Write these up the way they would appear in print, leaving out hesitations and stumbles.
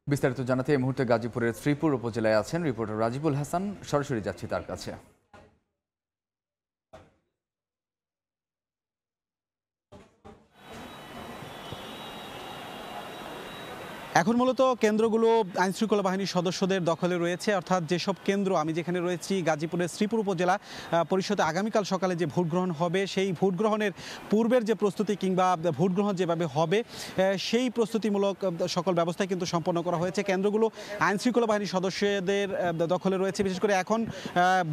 বিস্তারিত জানাতে এই মুহূর্তে গাজীপুরের শ্রীপুর উপজেলায় আছেন রিপোর্টার রাজিবুল হাসান। সরাসরি যাচ্ছি তার কাছে। এখন মূলত কেন্দ্রগুলো আইনশৃঙ্খলা বাহিনীর সদস্যদের দখলে রয়েছে, অর্থাৎ যেসব কেন্দ্র আমি যেখানে রয়েছি গাজীপুরের শ্রীপুর উপজেলা পরিষদে আগামীকাল সকালে যে ভোট গ্রহণ হবে সেই ভোট গ্রহণের পূর্বের যে প্রস্তুতি কিংবা ভোট গ্রহণ যেভাবে হবে সেই প্রস্তুতিমূলক সকল ব্যবস্থা কিন্তু সম্পন্ন করা হয়েছে। কেন্দ্রগুলো আইনশৃঙ্খলা বাহিনীর সদস্যদের দখলে রয়েছে। বিশেষ করে এখন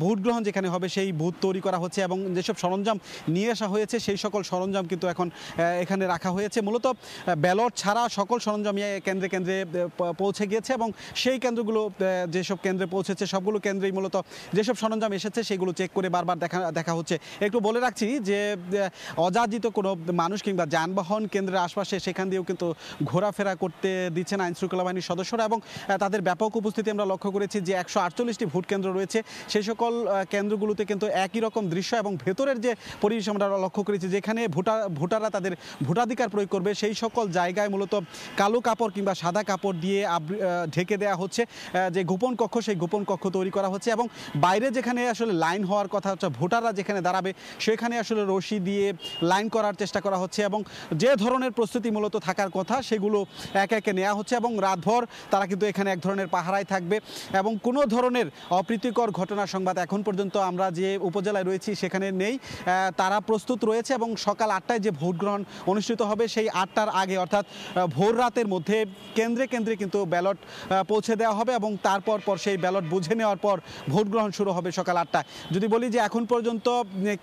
ভোট গ্রহণ যেখানে হবে সেই বুথ তৈরি করা হচ্ছে এবং যেসব সরঞ্জাম নিয়ে আসা হয়েছে সেই সকল সরঞ্জাম কিন্তু এখন এখানে রাখা হয়েছে। মূলত ব্যালট ছাড়া সকল সরঞ্জাম কেন্দ্রে কেন্দ্রে পৌঁছে গিয়েছে এবং সেই কেন্দ্রগুলো যেসব কেন্দ্রে পৌঁছেছে সবগুলো কেন্দ্রেই মূলত যেসব সরঞ্জাম এসেছে সেগুলো চেক করে বারবার দেখা হচ্ছে। একটু বলে রাখছি যে অযাচিত কোনো মানুষ কিংবা যানবাহন কেন্দ্রের আশপাশে সেখান দিয়েও কিন্তু ঘোরাফেরা করতে দিচ্ছেন আইনশৃঙ্খলা বাহিনীর সদস্যরা এবং তাদের ব্যাপক উপস্থিতি আমরা লক্ষ্য করেছি। যে 148টি ভোট কেন্দ্র রয়েছে সেই সকল কেন্দ্রগুলোতে কিন্তু একই রকম দৃশ্য এবং ভেতরের যে পরিবেশ আমরা লক্ষ্য করেছি যেখানে ভোটাররা তাদের ভোটাধিকার প্রয়োগ করবে সেই সকল জায়গায় মূলত কালো কাপড় কিংবা সাদা কাপড় দিয়ে ঢেকে দেওয়া হচ্ছে। যে গোপন কক্ষ সেই গোপন কক্ষ তৈরি করা হচ্ছে এবং বাইরে যেখানে আসলে লাইন হওয়ার কথা হচ্ছে ভোটাররা যেখানে দাঁড়াবে সেখানে আসলে রশি দিয়ে লাইন করার চেষ্টা করা হচ্ছে এবং যে ধরনের প্রস্তুতি মূলত থাকার কথা সেগুলো একে একে নেওয়া হচ্ছে এবং রাতভর তারা কিন্তু এখানে এক ধরনের পাহারায় থাকবে এবং কোনো ধরনের অপ্রীতিকর ঘটনার সংবাদ এখন পর্যন্ত আমরা যে উপজেলায় রয়েছি সেখানে নেই। তারা প্রস্তুত রয়েছে এবং সকাল 8টায় যে ভোট গ্রহণ অনুষ্ঠিত হবে সেই 8টার আগে অর্থাৎ ভোর রাতের মধ্যে কেন্দ্রে কেন্দ্রে কিন্তু ব্যালট পৌঁছে দেওয়া হবে এবং তারপর সেই ব্যালট বুঝে নেওয়ার পর ভোট গ্রহণ শুরু হবে সকাল 8টায়। যদি বলি যে এখন পর্যন্ত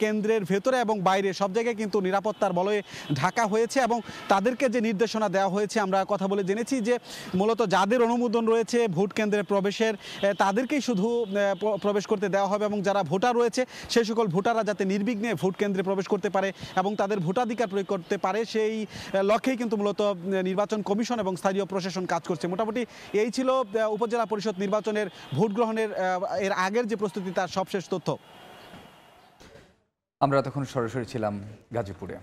কেন্দ্রের ভেতরে এবং বাইরে সব জায়গায় কিন্তু নিরাপত্তার বলয়ে ঢাকা হয়েছে এবং তাদেরকে যে নির্দেশনা দেওয়া হয়েছে আমরা কথা বলে জেনেছি যে মূলত যাদের অনুমোদন রয়েছে ভোট কেন্দ্রে প্রবেশের তাদেরকেই শুধু প্রবেশ করতে দেওয়া হবে এবং যারা ভোটার রয়েছে সেই সকল ভোটাররা যাতে নির্বিঘ্নে ভোট কেন্দ্রে প্রবেশ করতে পারে এবং তাদের ভোটাধিকার প্রয়োগ করতে পারে সেই লক্ষ্যেই কিন্তু মূলত নির্বাচন কমিশন এবং স্থানীয় প্রশাসন কাজ করছে। মোটামুটি এই ছিল উপজেলা পরিষদ নির্বাচনের ভোট গ্রহণের এর আগের যে প্রস্তুতি তার সবশেষ তথ্য। আমরা তখন সরাসরি ছিলাম গাজীপুরে।